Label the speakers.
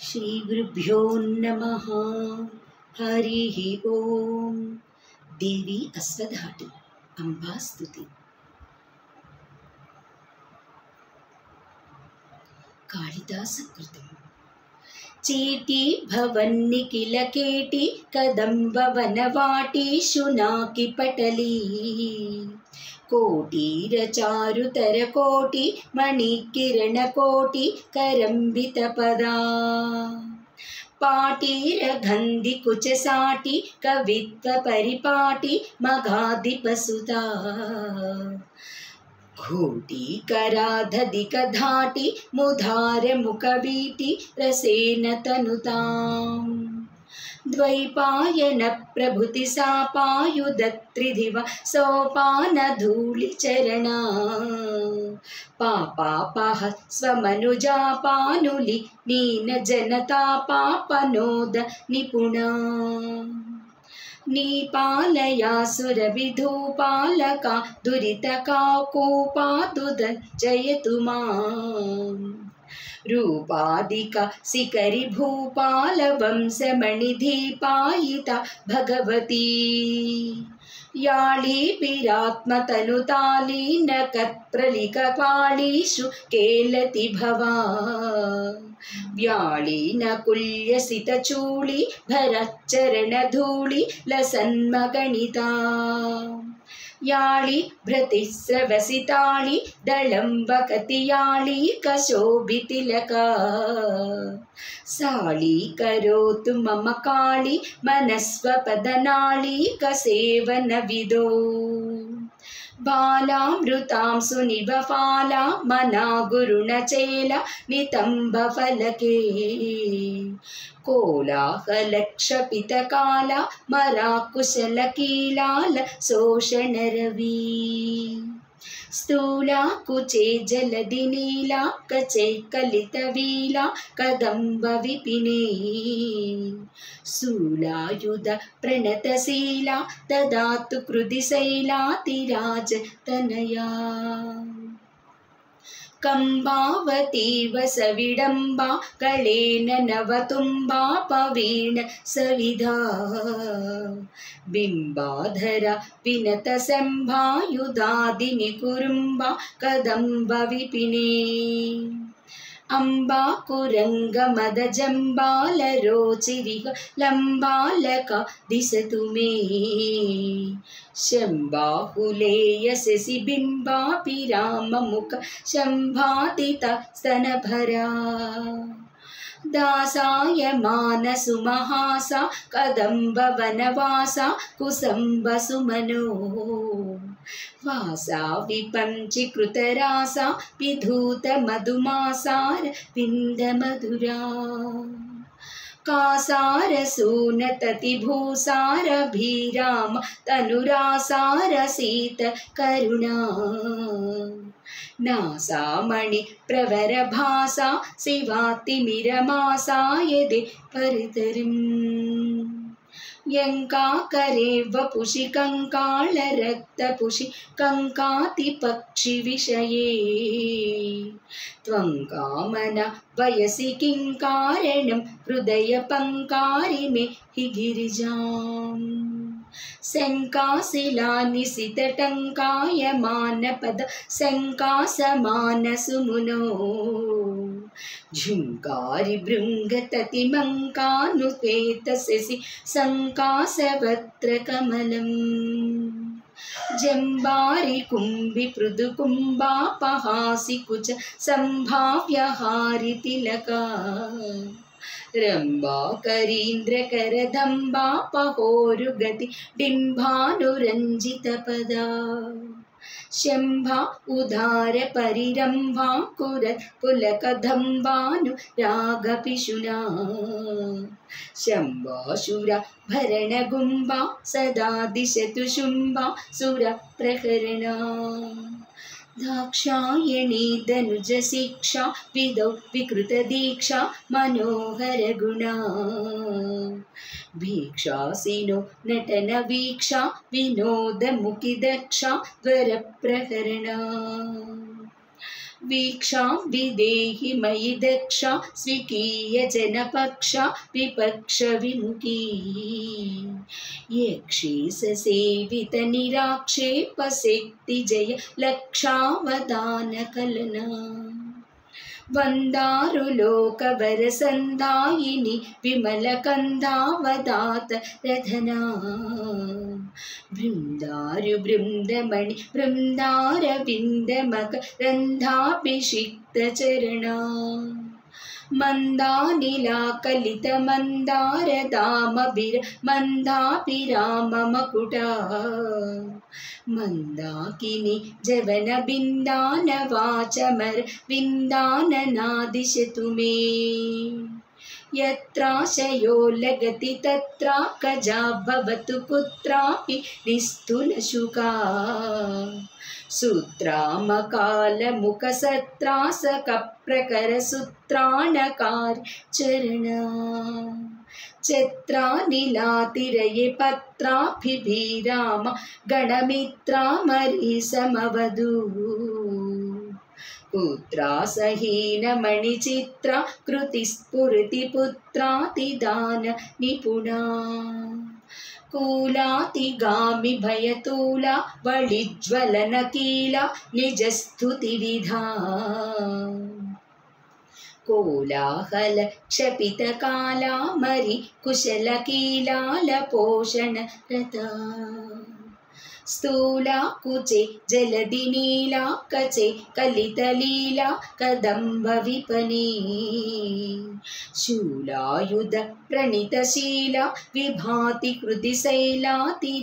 Speaker 1: श्रीगुरुभ्यो नमः। हरिः ओम। देवी अस्वधाटी अंबास्तुति। कालिदासकृतम्। चीटी भवन्निखिलकेटी कदम्बवनवाटी शुनाकि पटली कोटीरचारुतरकोटि मणिकिरणकोटि करम्बितपदा पाटीरगन्धिकुचसाटी कवित्वपरिपाटी मगाधिपसुता घोटीकराधधिकधाटी मुधारमुखवीटी रसेन तनुताम् द्वैपायनप्रभृतिसापायुधत्रिदिव सोपानधूलिचरणा पापापः स्वमनुजापानुलि नीनजनतापापनोद निपुणा नीपालयासुरविधूपालका दुरितकाकूपादुदज्जयतु माम् रूपादिका शिखरि भूपालवंशमणिदीपायिता भगवती याळीपिरात्मतनुतालीनकत्प्रलिकपाळीषु केलति भवा व्याळीनकुल्यसितचूळी भरच्चरणधूळि लसन्मगणिता याळी भृतिस्रवसिताळि दळम्बकतियाळी कशोभितिलका साळी करोतु मम काळी मनस्वपदनाळी कसेवनविदो बालामृतां सुनिवफाला मना गुरुणचेला नितम्बफलके कोलाहलक्षपितकाला मराकुशलकीलाल शोषणरवी स्थूला कुचे जलदिनीला कचैकलितवीला कदम्बविपिने शूलायुध प्रणतशीला ददातु कृदिशैलातिराजतनया कंबावतीव सविडम्बा कलेन नवतुम्बा पवीण सविधा बिम्बाधरा विनतसंभायुधादिनिकुरुम्बा कदम्बविपिने अम्बाकुरङ्गमदजम्बालरोचिरिह लम्बालका दिशतु मे शम्बाहुलेयसि बिम्बापिराममुख शम्भादिता स्तनभरा दासाय मानसुमहासा कदम्बवनवासा कुसुम्बसुमनो वासा विपञ्चीकृतरासा विधूतमधुमासार विन्दमधुरा कासारसूनततिभूसारभिराम तनुरासारसीत करुणा नासामणि प्रवरभासा शिवातिमिरमासा यदि परितरिम् यङ्काकरे वपुषि कङ्कालरक्तपुषि कङ्कातिपक्षिविषये त्वं कामना वयसि किं कारणं हृदयपङ्कारि मे हि गिरिजाम् शङ्काशिलानिशितटङ्कायमानपद शङ्कासमानसुमुनो झुङ्कारी भृङ्गततिमङ्कानुपेतसि शङ्कासवक्त्रकमलम् जम्बारि कुम्भि पृदुकुम्भापहासि कुच सम्भाव्यहारितिलका रम्बाकरीन्द्रकरदम्बा पहोरुगति डिम्बानुरञ्जितपदा शम्भा उदार परिरम्भा कुरत् पुलकदम्बानुरागपिशुना शम्भाशुरा भरणगुम्बा सदा दिशतु शुम्भा सुरप्रहरणा दाक्षायणी धनुजशिक्षा विदौ विकृतदीक्षा मनोहरगुणा भीक्षासिनो नटनवीक्षा विनोदमुखिदक्षा द्वरप्रहरणा वीक्षां विदेहि मयि दक्षा स्वीकीय जनपक्षा विपक्षविमुखी यक्षी ससेवित निराक्षेपशक्ति जय लक्षावदानकलना वन्दारुलोकवरसन्दायिनि विमलकन्दावदात रधना बृन्दारु बृन्दमणि बृन्दारविन्दमकरन्धाभिषिक्तचरणा मन्दानिलाकलितमन्दारदामभिर मन्दाभिराममकुटा मन्दाकिनी जवनबिन्दानवाचमर विन्दाननादिशतु मे यत्राशयो लगति तत्रा कजा भवतु कुत्रापि निस्तुलशुका सूत्रामकालमुखसत्रासकप्रकरसूत्राणकार चरणा चत्रानिलातिरये पत्राभिभिराम गणमित्रामरीसमवधू पुत्रासहीनमणिचित्रा कृतिस्फुरतिपुत्रातिदान निपुणा कूलातिगामि भयतूला वळिज्वलनकीला निजस्तुतिविधा कोलाहल क्षपितकालामरि कुशलकीलालपोषण रता स्थूला कुचे जलदिनीला कचे कलितलीला कदम्बविपनी शूलायुध प्रणितशीला विभाति कृतिशैलाति